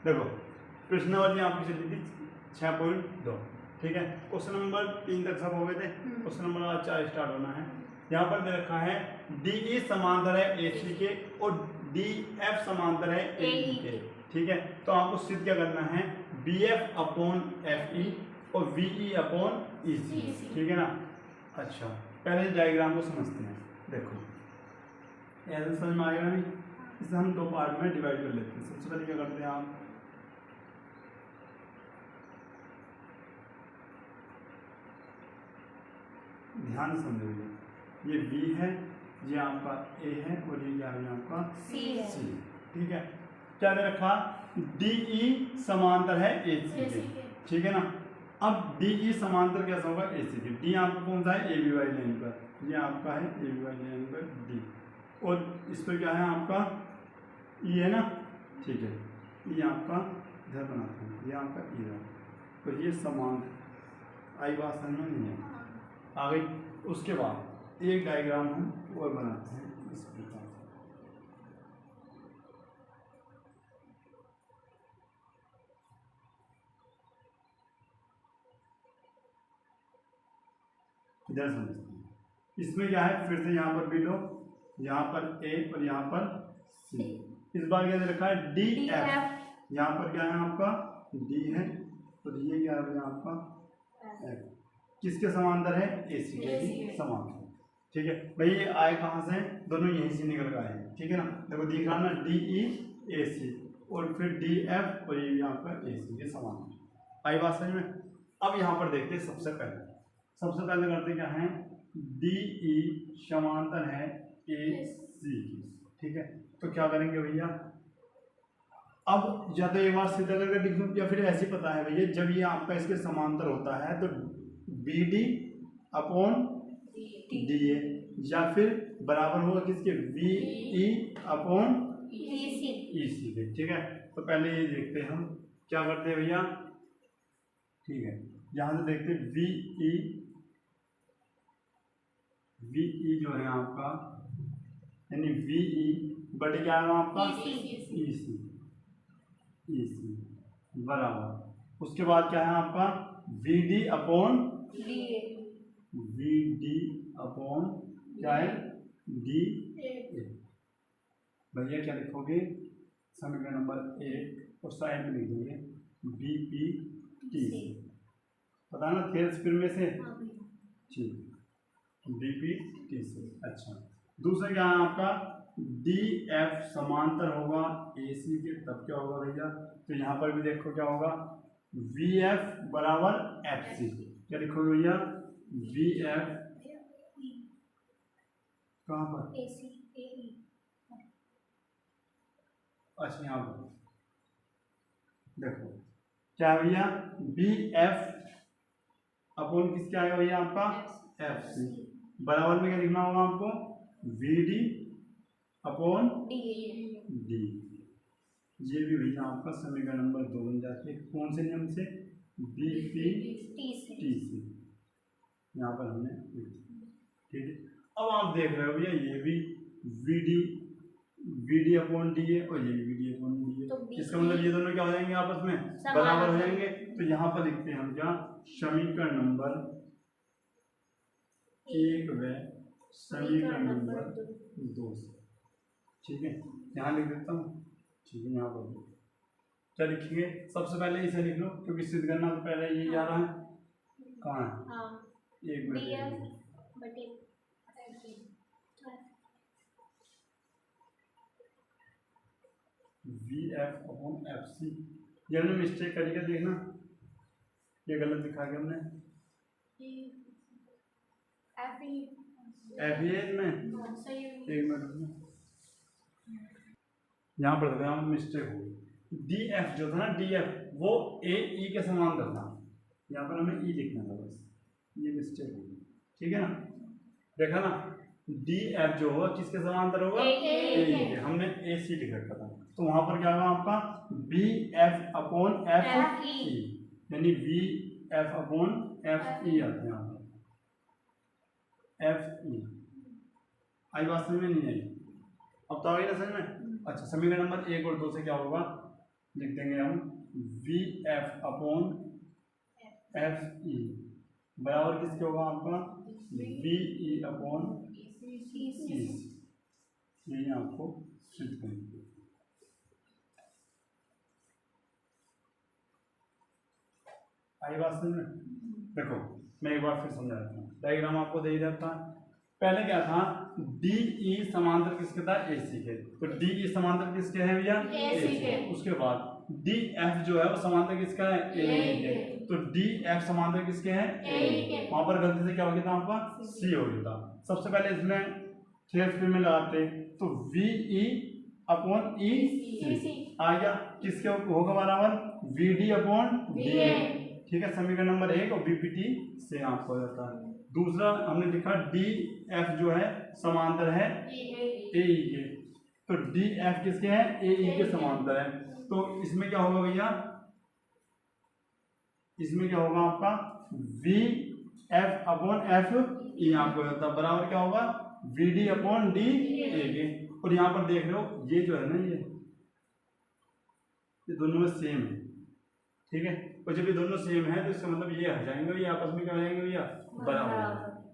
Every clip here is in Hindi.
देखो प्रश्न वाली आपकी चली थी 6.2, ठीक है। क्वेश्चन नंबर 3 तक सब हो गए थे। क्वेश्चन नंबर 4 स्टार्ट होना है। यहाँ पर दे रखा है DE समांतर है AC के और DF समांतर है AE के, ठीक है। तो आपको सिद्ध क्या करना है, BF अपॉन FE और VE अपॉन EC, ठीक है ना। अच्छा पहले डायग्राम को समझते हैं। देखो ऐसे समझ में आएगा नहीं, इसे हम दो पार्ट में डिवाइड कर लेते हैं। सबसे पहले क्या करते हैं आप, ध्यान से समझिए, ये B है, ये आपका A है और ये क्या है आपका C, ठीक है। क्या दे रखा, DE समांतर है AC के, ठीक है ना। अब DE समांतर कैसा होगा AC के, D आपका कौन सा है AB वाली लाइन पर, ये आपका है AB वाली लाइन पर D, और इस पर क्या है आपका E है ना, ठीक है। ये आपका इधर बनाते हैं, ये आपका E है, तो ये समांतर आई बात समझ में नहीं है आ गई। उसके बाद एक डायग्राम हम और बनाते हैं इस प्रकार से। इधर समझते हैं, इसमें क्या है, फिर से यहाँ पर भी लो, यहाँ पर A और यहाँ पर C। इस बार क्या दे रखा है DF, यहाँ पर क्या है आपका D है और ये क्या है आपका F, किसके समांतर है AC के समांतर, ठीक है। भाई ये आए कहाँ से, दोनों यहीं से निकल के आए हैं, ठीक है ना। देखो दिख रहा ना DE AC और फिर DF और ये आपका AC के समांतर, आई बात समझ में। अब यहाँ पर देखते हैं सबसे पहले करते क्या है, DE समांतर है AC की, ठीक है। तो क्या करेंगे भैया, अब या तो एक बार सीधा करके लिख दूं या फिर ऐसे पता है भैया, जब ये आपका इसके समांतर होता है तो BD अपॉन DA या फिर बराबर होगा किसके, VE अपॉन EC के, ठीक है। तो पहले ये देखते हैं हम क्या करते हैं भैया, ठीक है। यहाँ से देखते हैं VE जो है आपका, यानी VE बटे क्या है आपका EC बराबर, उसके बाद क्या है आपका VD अपॉन क्या है DA। भैया क्या लिखोगे, समीकरण नंबर 1 और साइड में लिख देंगे BPTC, पता ना थेल्स फिर में से, ठीक BPTC। अच्छा दूसरा क्या है आपका DF समांतर होगा AC के, तब क्या होगा भैया, तो यहाँ पर भी देखो क्या होगा, VF बराबर FC, क्या लिखोगे भैया VF कहाँ पर, अच्छा यहाँ पर देखो क्या भैया BF अपॉन किसके आएगा भैया आपका FC, बराबर में क्या लिखना होगा आपको VD अपॉन D। ये भी भैया आपका समीकरण नंबर 2 बन जाती है, कौन से नियम से, BPTC, यहाँ पर हमने, ठीक है। अब आप देख रहे हो भैया ये भी VD अपॉन DA और ये भी VD अपॉन DA, तो इसका मतलब ये दोनों क्या हो जाएंगे आपस में बराबर हो जाएंगे। तो यहाँ पर लिखते हैं हम क्या, समीकरण नंबर 1 व समीकरण नंबर 2, ठीक है। यहाँ लिख देता हूँ, ठीक है। यहाँ पर क्या लिखेंगे, सबसे पहले इसे लिख लो क्योंकि सिद्ध करना तो पहले ये जा रहा है, कहाँ है, एक मिनट, VF अपॉन FC, ये हमने मिस्टेक करी क्या, देखना ये गलत दिखा के हमने FE में, एक मिनट यहाँ पर यहाँ मिस्टेक हो गई, DF जो था ना DF वो AE के समांतर था, यहाँ पर हमें E लिखना था बस, ये मिस्टेक हो गई, ठीक है ना। देखा ना DF जो होगा किसके समांतर होगा AE के, हमने AC लिख रखा था, तो वहां पर क्या होगा आपका BF अपॉन FE, यानी VF अपॉन FE आता है यहाँ पर FE। आई बात समझ में नहीं आई, अब तो आ गई ना समझ में। अच्छा समीकरण नंबर 1 और 2 से क्या होगा, लिख देंगे हम वी एफ अपॉन एफ ई बराबर किसके होगा आपका वी ई अपॉन ई। यही आपको सिद्ध करेंगे। आई बात समझ में? देखो मैं एक बार फिर समझा देता हूँ, डायग्राम आपको दे देता है। पहले क्या था, डी ई समांतर किसके था, ए सी के। तो डी ई समांतर किसके हैं भैया, ए सी के। उसके बाद डी एफ जो है वो समांतर किसका है, ए ई के। तो डी एफ समांतर किसके हैं, ए ई के। वहां पर गलती से क्या हो गया था आपका, सी हो गया था। सबसे पहले इसमें थ्रेड स्पीड में लगाते तो वी ई अपॉन ई सी आ गया, किसके होगा बराबर V D upon D A. ठीक है, समीकरण नंबर 1 और बीपीटी से आपको हो जाता है। दूसरा हमने लिखा डी एफ जो है समांतर है ए ई के। तो डी एफ किसके हैं, ए ई के समांतर है। तो इसमें क्या होगा भैया, इसमें क्या होगा आपका V F upon F E आपको हो जाता है बराबर क्या होगा V D upon D A के। और यहाँ पर देख रहे हो ये जो है ना, ये दोनों में सेम है। ठीक है, और जब ये दोनों सेम है तो इसका मतलब ये हट जाएंगे, ये आपस में क्या हो जाएंगे भैया, बराबर।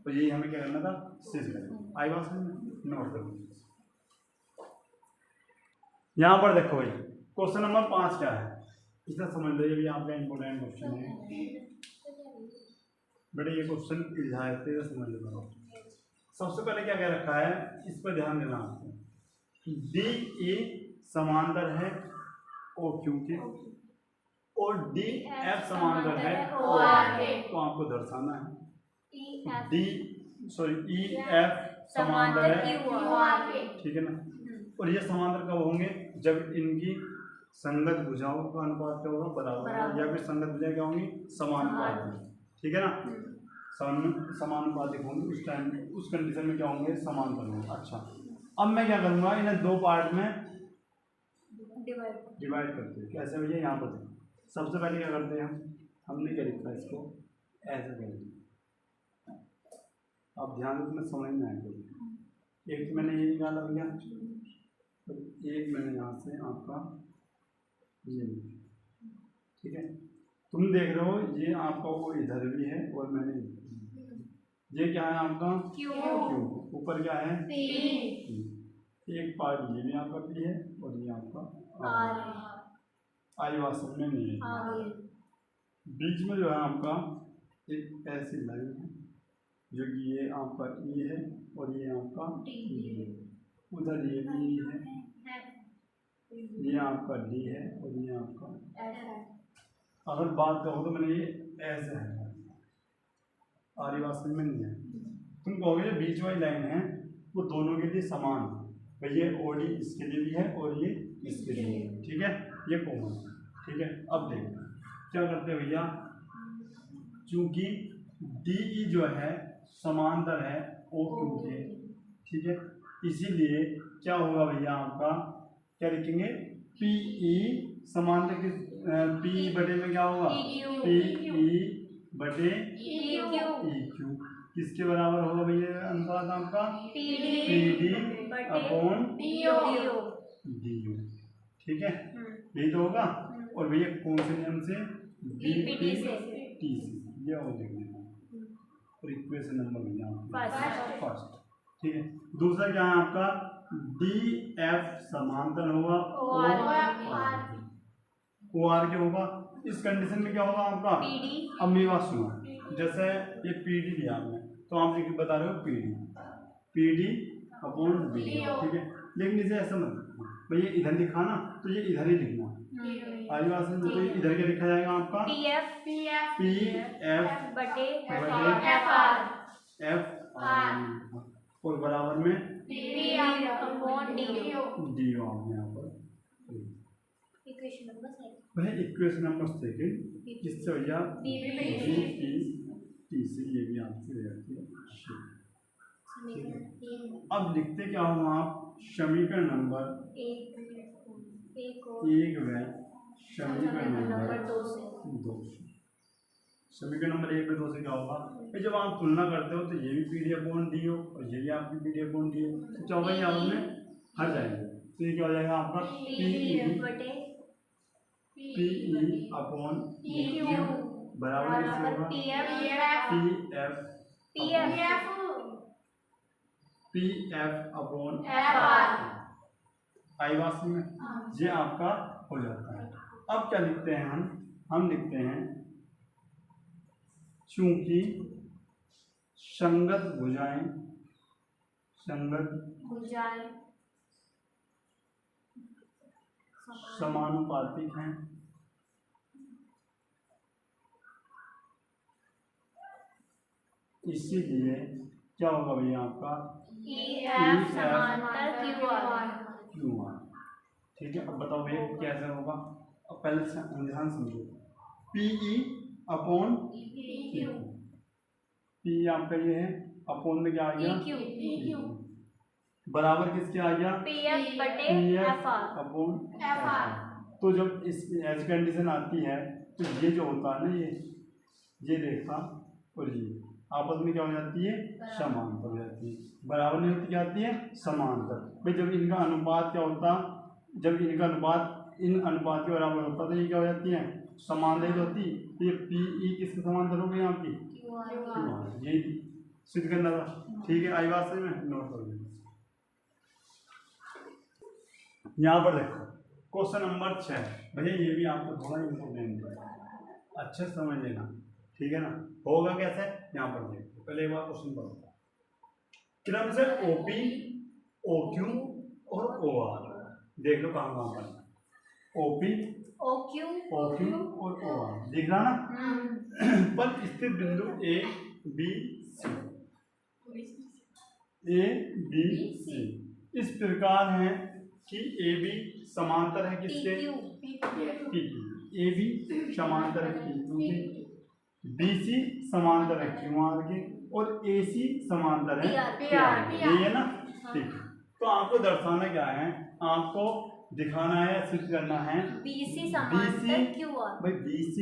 तो यही हमें क्या करना था, सिद्ध करना। आई बात समझ नोट करो। यहाँ पर देखो भाई क्वेश्चन नंबर 5 क्या है, इसे समझ लो, ये भी आपका इंपोर्टेंट क्वेश्चन है बेटे। ये क्वेश्चन इजाजत से समझ लो। सबसे पहले क्या क्या रखा है, इस पर ध्यान देना आपको। डी ई समांतर है ओ क्यू के और डी एफ समांतर है ओ आर के। तो आपको दर्शाना है डी ई एफ समांतर है क्यू आर के। ठीक है ना, और ये समांतर कब होंगे, जब इनकी संगत भुजाओं का अनुपात क्या होगा, बराबर, या फिर संगत भुजाएं क्या होंगी, समानुपातिक। ठीक है ना, समानुपातिक होंगे उस टाइम में, उस कंडीशन में क्या होंगे, समांतर होंगे। अच्छा, अब मैं क्या करूंगा, इन्हें दो पार्ट में डिवाइड करते हैं। कैसे भैया, यहाँ पर सबसे पहले क्या करते हैं हमने क्या लिखा है, इसको ऐसे करेंगे। अब ध्यान में समझ में आएगा। एक मैंने ये निकाला भैया, एक मैंने यहाँ से आपका ये, ठीक है। तुम देख रहे हो ये आपका वो इधर भी है और मैंने ये क्या है आपका क्यू, ऊपर क्या है पी। एक पार्ट ये भी आपका पी है और ये आपका आर है। आई वास्तव में नहीं है। बीच में जो है आपका एक ऐसी लाइन है जो कि ये आपका ई है और ये आपका डी है। उधर ये भी है, ये आपका डी है और ये आपका एफ है। अगर बात करो तो मैंने ये ऐसे है, आरी वास्तव में नहीं है। तुम कहोगे बीच वाली लाइन है वो दोनों के लिए समान है भाई, ये ओडी इसके लिए भी है और ये इसके लिए है। ठीक है, ये कॉमन है। ठीक है, अब देखो क्या करते हैं भैया, चूंकि डी जो है समांतर है ओ क्यू के, ठीक है, इसीलिए क्या होगा भैया आपका, क्या लिखेंगे पीई समांतर किस, पी बटे में क्या होगा पीई बटे ई क्यू, किसके बराबर होगा भैया अनुपात आपका पीडी अपॉन डी। ठीक है, यही तो होगा। और भैया कौन से नियम से, बीपीटी से, ये हो जाएगा। और इक्वेशन नंबर भैया फर्स्ट। ठीक है, दूसरा क्या है आपका डी एफ समांतर होगा ओ आर के होगा। इस कंडीशन में क्या होगा आपका, अब मेरी बात सुनो, जैसे ये पीडी लिया आपने तो आप लिख बता रहे हो पीडी अपॉन डी। ठीक है, लेकिन इसे ऐसा मत भैया, इधर लिखा ना तो ये इधर ही लिखना। आगे बात सुनो, तो इधर क्या लिखा जाएगा आपका पी एफ बटे एफ आर और बराबर में डी आपने यहाँ पर इक्वेशन नंबर सेकंड, किससे भैया टी से, ये भी आपसे रहती है। अब लिखते क्या हो आप, समीकरण नंबर एक व समीकरण नंबर 2 से। समीकरण नंबर 1 में 2 से क्या होगा, जब आप तुलना करते हो तो ये भी पी डी अपॉन डी हो और ये भी आपकी पी डी अपॉन डी हो, तो क्या होगा, ये आपस में हट जाएंगे। तो ये क्या हो जाएगा आपका पी बटे P E upon P Q बराबर किससे होगा? P F upon F R. आई बात में ये आपका हो जाता है। अब क्या लिखते हैं हम लिखते हैं चूंकि संगत भुजाएं समानुपातिक हैं, इसीलिए क्या होगा भैया आपका क्यू आर। ठीक है, अब बताओ भैया कैसे होगा। अब पहले ध्यान समझो, पीई अपॉन पी आपका ये है, अपॉन में क्या आ गया बराबर किसके आ गया पीएफ अपॉन एफआर। तो जब इस एज कंडीशन आती है तो ये जो होता है ना ये रेखा और ये आपस में क्या हो जाती है समांतर हो जाती है, बराबर नहीं होती, क्या आती है समांतर। भाई जब इनका अनुपात क्या होता, जब इनका अनुपात इन अनुपात के बराबर होता तो ये क्या हो जाती है समांतर होती। ये पी ई किसके समांतर हो गई आपकी यही सिद्ध करना था। ठीक है, आई बात सही में नोट कर लेना। यहाँ पर देखो क्वेश्चन नंबर 6 भैया, ये भी आपको थोड़ा इम्पोर्टेंट है, अच्छे से समझ लेना। ठीक है ना, होगा कैसे यहाँ पर देखो, पहले एक बार क्वेश्चन पढ़ो। क्रम से ओपी ओक्यू और ओ आर देख लो कहाँ कहाँ पर ओपी ओक्यू और ओ आर दिख रहा ना। पर स्थित बिंदु ए बी सी इस प्रकार है कि ए बी समांतर है किसके पी ए बी समांतर है पी क्यू के, बी सी समांतर है क्यू आर के और ए सी समांतर है पी आर। यही है ना। ठीक है, तो आपको दर्शाना क्या है, आपको दिखाना है, सिद्ध करना है BC समांतर QR। भाई BC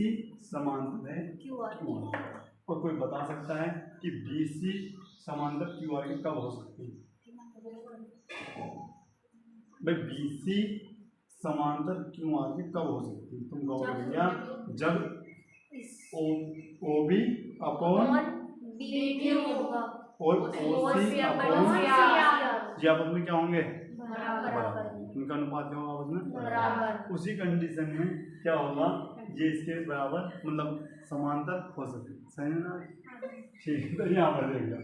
समांतर है QR। और कोई बता सकता है कि BC समांतर QR की कब हो सकती है? भाई BC समांतर QR की कब हो सकती है? तुम कहोगे भैया जब OB अपॉन BQ होगा और OC अपॉन ये आपस में क्या होंगे बराबर, उनका अनुपात क्या होगा आपस में बराबर। उसी कंडीशन में क्या होगा ये इसके बराबर मतलब समांतर हो सके। सही है ना। ठीक है, तो यहाँ पर देख लो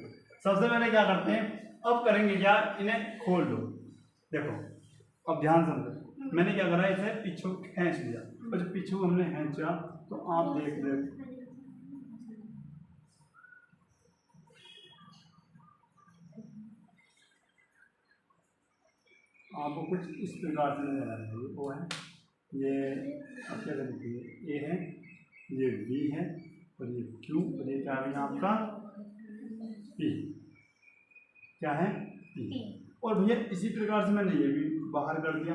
सबसे पहले क्या करते हैं, अब करेंगे क्या, इन्हें खोल दो। देखो अब ध्यान समझो, मैंने क्या करा, इसे पीछू खींच लिया और जब पीछू हमने खींचा तो आप देख रहे आपको कुछ इस प्रकार से नजर आ रहा है। वो है ये अब क्या करेंगे, ए है, ये बी है और ये क्यू और ये क्या है आपका पी, क्या है पी। और भैया इसी प्रकार से मैंने ये भी बाहर कर दिया,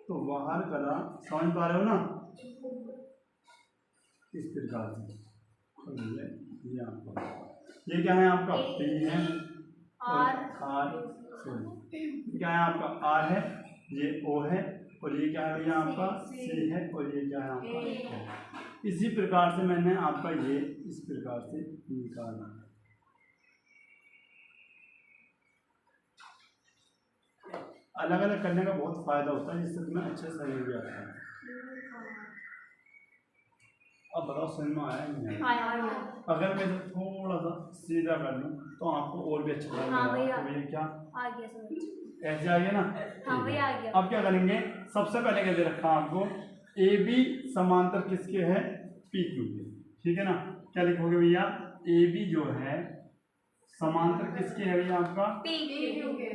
तो बाहर करा, समझ पा रहे हो ना, इस प्रकार से। और ये आपका ये क्या है आपका पी है और क्या है आपका आर है, ये ओ है और ये क्या है भैया आपका सी है और ये क्या है आपका। इसी प्रकार से मैंने आपका ये इस प्रकार से निकाला। अलग अलग करने का बहुत फायदा होता है, जिससे तुम्हें अच्छे से समझ भी आता है। अब बताओ समझ में आया नहीं आया? अगर मैं तो थोड़ा सा सीधा कर लूँ तो आपको और भी अच्छा लगेगा। हाँ भैया, क्या आ गया समझ, ऐसे आ गया ना। हाँ भैया आ गया। अब क्या करेंगे, सबसे पहले क्या दे रखा आपको, ए बी समांतर किसके है पी क्यू के। ठीक है ना, क्या लिखोगे भैया, ए बी जो है समांतर किसके है भैया आपका पी क्यू के।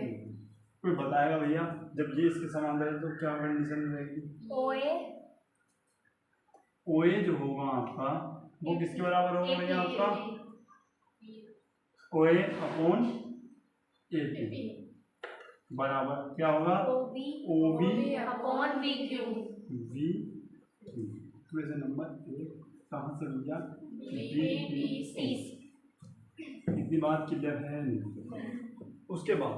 कोई बताएगा भैया जब ये इसके समांतर है तो क्या कंडीशन रहेगी? ओए जो होगा आपका वो किसके बराबर होगा भैया आपका ओए अपॉन ए पी बराबर क्या होगा O B upon V Q. तो ऐसे नंबर एक कहाँ से भैया बी सी। इतनी बात क्लियर है नहीं। उसके बाद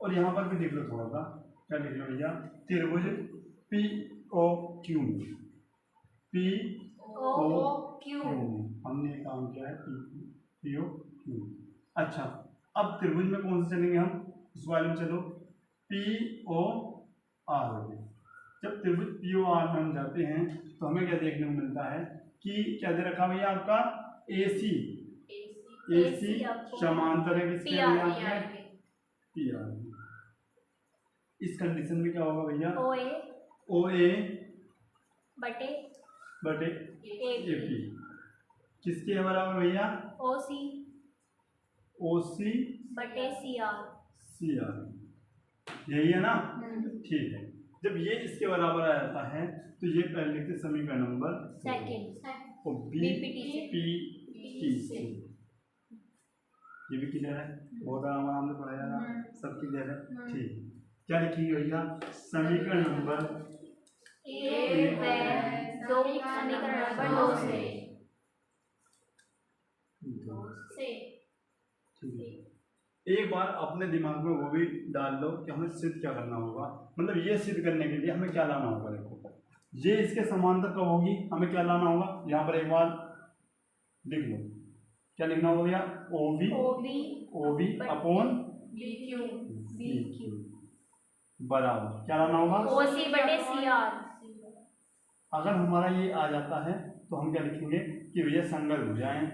और यहाँ पर भी देख लो थोड़ा सा, क्या लिख लो भैया, त्रिभुज P O Q P O Q. हमने ये काम किया है पी ओ क्यू। अच्छा, अब त्रिभुज में कौन से चलेंगे हम, उस वाले में चलो। पी ओ आर हो गए। जब त्रिभुज पी ओ आर में हम जाते हैं तो हमें क्या देखने को मिलता है कि क्या दे रखा भैया आपका ए सी समांतर है किसके, पी आर। इस कंडीशन में क्या होगा भैया, ओ ए बटे ए पी किसके बराबर भैया, ओ सी बटे सी आर, CR। यही है ना। ठीक है, जब ये इसके बराबर आ जाता है तो ये पहले लिखते समीकरण नंबर सेकंड और बी पी सी। ये भी क्लियर है, बहुत आराम से पढ़ा जा रहा है, सब क्लियर है। ठीक है, क्या लिखेंगे भैया, समीकरण नंबर एक दो, समीकरण नंबर 2 से। ठीक है, एक बार अपने दिमाग में वो भी डाल लो कि हमें सिद्ध क्या करना होगा। मतलब ये सिद्ध करने के लिए हमें क्या लाना होगा, देखो ये इसके समांतर कब होगी, हमें क्या लाना होगा, यहाँ पर एक बार लिख लो, क्या लिखना होगा भैया, ओ बी अपॉन BQ बराबर क्या लाना होगा, OC बटे CR। अगर हमारा ये आ जाता है तो हम क्या लिखेंगे कि भैया संगत भुजाएं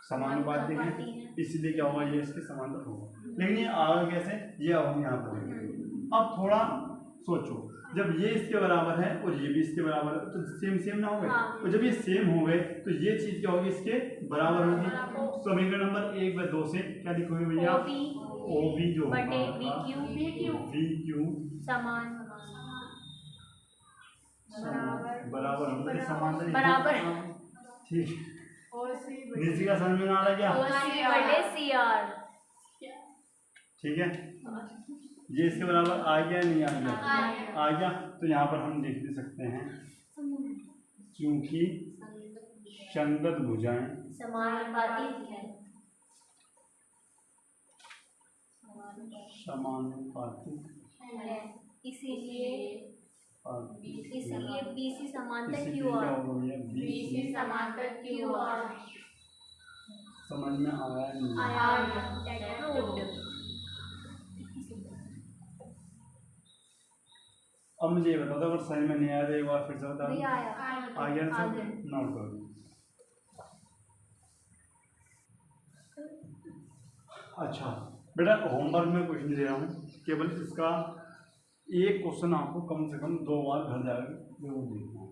समानुपाती हैं, इसलिए क्या होगा, ये इसके समांतर होगा। लेकिन ये आगे कैसे, ये अब हम यहाँ पर अब थोड़ा सोचो, जब ये इसके बराबर है और ये भी इसके बराबर है तो सेम ना हो गए। और जब ये सेम हो गए तो ये चीज क्या होगी, इसके बराबर होगी। समीकरण नंबर 1 व 2 से क्या लिखोगे भैया, ओ बी जो बटे VQ समान बराबर मतलब समांतर बराबर। ठीक, नीचे का समझ में आ रहा क्या, OC बटे CR। ठीक है, ये इसके बराबर आ गया नहीं आ गया। तो यहाँ पर हम देख भी सकते हैं क्योंकि संगत भुजाएं समानुपाती है, इसीलिए BC समांतर QR। BC समांतर QR समझ में आया नहीं, अब मुझे ये बता दो अगर सही में नहीं आया तो एक बार फिर से बता दो, आ गया ना, नोट करो। अच्छा बेटा, होमवर्क में कुछ नहीं दे रहा हूँ, केवल इसका एक क्वेश्चन आपको कम से कम 2 बार घर जाकर जरूर देखना है।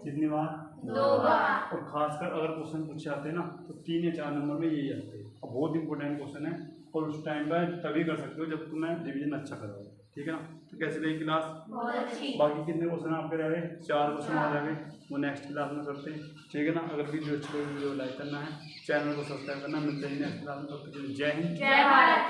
कितनी बार, 2 बार। और खासकर अगर क्वेश्चन पूछे आते हैं ना तो 3 या 4 नंबर में यही आते हैं। और बहुत इंपॉर्टेंट क्वेश्चन है और उस टाइम पर तभी कर सकते हो जब तुम्हें डिवीजन अच्छा करोगे, ठीक है ना। तो कैसे रही क्लास, बाकी कितने क्वेश्चन आपके रह गए, 4 क्वेश्चन आ जाएंगे, वो नेक्स्ट क्लास में करते हैं, ठीक है ना। अगर वीडियो अच्छी लगी वीडियो लाइक करना है, चैनल को सब्सक्राइब करना। मिलते हैं नेक्स्ट क्लास में, तब तक के लिए जय हिंद, जय भारत।